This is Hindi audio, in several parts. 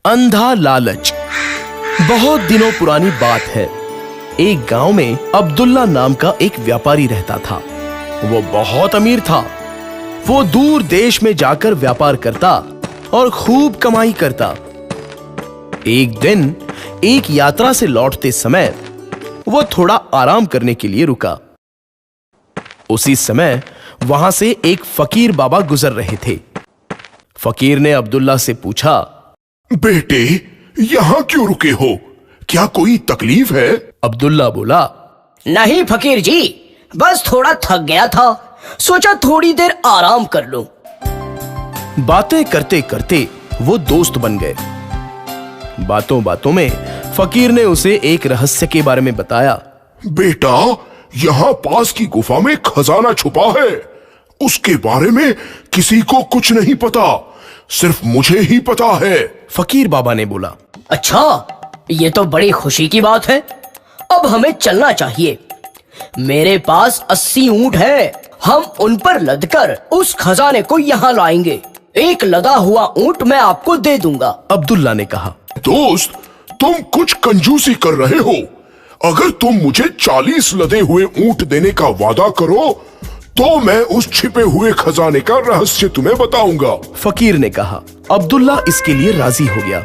अंधा लालच। बहुत दिनों पुरानी बात है। एक गांव में अब्दुल्ला नाम का एक व्यापारी रहता था। वो बहुत अमीर था। वो दूर देश में जाकर व्यापार करता और खूब कमाई करता। एक दिन एक यात्रा से लौटते समय वो थोड़ा आराम करने के लिए रुका। उसी समय वहां से एक फकीर बाबा गुजर रहे थे। फकीर ने अब्दुल्ला से पूछा, बेटे, यहां क्यों रुके हो? क्या कोई तकलीफ है? अब्दुल्ला बोला, नहीं फकीर जी, बस थोड़ा थक गया था, सोचा थोड़ी देर आराम कर लूं। बातें करते करते वो दोस्त बन गए। बातों बातों में फकीर ने उसे एक रहस्य के बारे में बताया। बेटा, यहाँ पास की गुफा में खजाना छुपा है। उसके बारे में किसी को कुछ नहीं पता, सिर्फ मुझे ही पता है। फकीर बाबा ने बोला, अच्छा, ये तो बड़ी खुशी की बात है। अब हमें चलना चाहिए। मेरे पास 80 ऊंट है, हम उन पर लदकर उस खजाने को यहाँ लाएंगे। एक लदा हुआ ऊंट मैं आपको दे दूंगा। अब्दुल्ला ने कहा, दोस्त, तुम कुछ कंजूसी कर रहे हो। अगर तुम मुझे 40 लदे हुए ऊंट देने का वादा करो तो मैं उस छिपे हुए खजाने का रहस्य तुम्हें बताऊंगा। फकीर ने कहा। अब्दुल्ला इसके लिए राजी हो गया।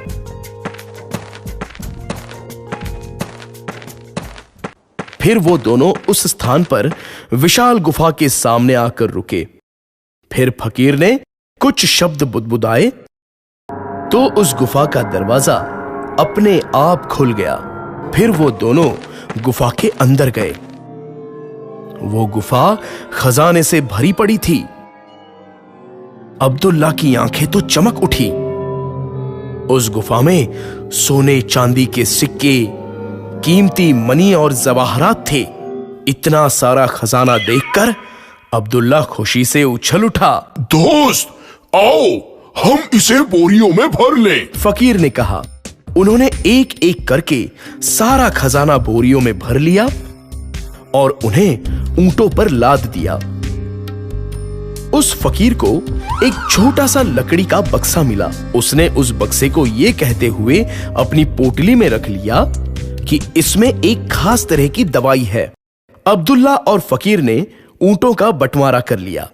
फिर वो दोनों उस स्थान पर विशाल गुफा के सामने आकर रुके। फिर फकीर ने कुछ शब्द बुदबुदाए तो उस गुफा का दरवाजा अपने आप खुल गया। फिर वो दोनों गुफा के अंदर गए। वो गुफा खजाने से भरी पड़ी थी। अब्दुल्ला की आंखें तो चमक उठी। उस गुफा में सोने चांदी के सिक्के, कीमती मनी और जवाहरात थे। इतना सारा खजाना देखकर अब्दुल्ला खुशी से उछल उठा। दोस्त, आओ हम इसे बोरियों में भर लें। फकीर ने कहा। उन्होंने एक एक करके सारा खजाना बोरियों में भर लिया और उन्हें ऊंटों पर लाद दिया। उस फकीर को एक छोटा सा लकड़ी का बक्सा मिला। उसने उस बक्से को यह कहते हुए अपनी पोटली में रख लिया कि इसमें एक खास तरह की दवाई है। अब्दुल्ला और फकीर ने ऊंटों का बंटवारा कर लिया।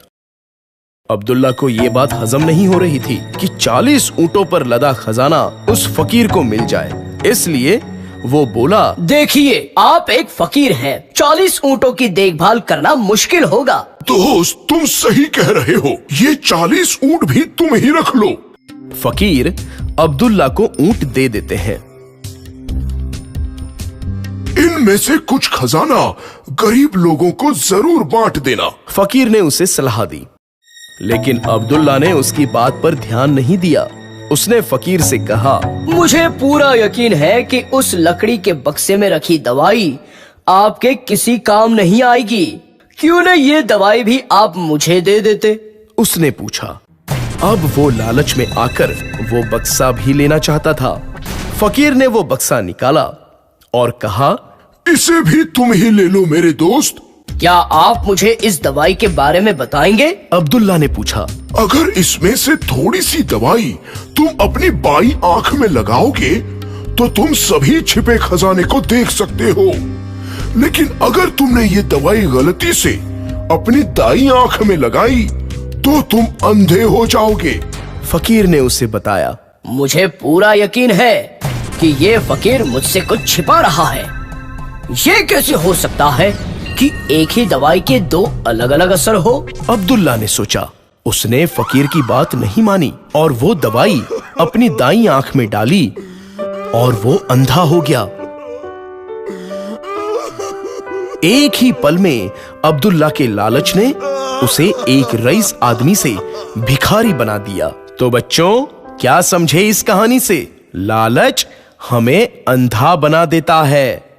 अब्दुल्ला को यह बात हजम नहीं हो रही थी कि 40 ऊंटों पर लदा खजाना उस फकीर को मिल जाए। इसलिए वो बोला, देखिए, आप एक फकीर हैं, 40 ऊंटों की देखभाल करना मुश्किल होगा। दोस्त, तुम सही कह रहे हो। ये 40 ऊंट भी तुम ही रख लो। फकीर अब्दुल्ला को ऊंट दे देते हैं। इनमें से कुछ खजाना गरीब लोगों को जरूर बांट देना। फकीर ने उसे सलाह दी, लेकिन अब्दुल्ला ने उसकी बात पर ध्यान नहीं दिया। उसने फकीर से कहा, मुझे पूरा यकीन है कि उस लकड़ी के बक्से में रखी दवाई आपके किसी काम नहीं आएगी। क्यों न ये दवाई भी आप मुझे दे देते? उसने पूछा। अब वो लालच में आकर वो बक्सा भी लेना चाहता था। फकीर ने वो बक्सा निकाला और कहा, इसे भी तुम ही ले लो मेरे दोस्त। क्या आप मुझे इस दवाई के बारे में बताएंगे? अब्दुल्ला ने पूछा। अगर इसमें से थोड़ी सी दवाई तुम अपनी बाईं आंख में लगाओगे तो तुम सभी छिपे खजाने को देख सकते हो। लेकिन अगर तुमने ये दवाई गलती से अपनी दाईं आंख में लगाई तो तुम अंधे हो जाओगे। फकीर ने उसे बताया, मुझे पूरा यकीन है कि ये फकीर मुझसे कुछ छिपा रहा है। ये कैसे हो सकता है कि एक ही दवाई के 2 अलग अलग असर हो? अब्दुल्ला ने सोचा। उसने फकीर की बात नहीं मानी और वो दवाई अपनी दाईं आंख में डाली और वो अंधा हो गया। एक ही पल में अब्दुल्ला के लालच ने उसे एक रईस आदमी से भिखारी बना दिया। तो बच्चों, क्या समझे इस कहानी से? लालच हमें अंधा बना देता है।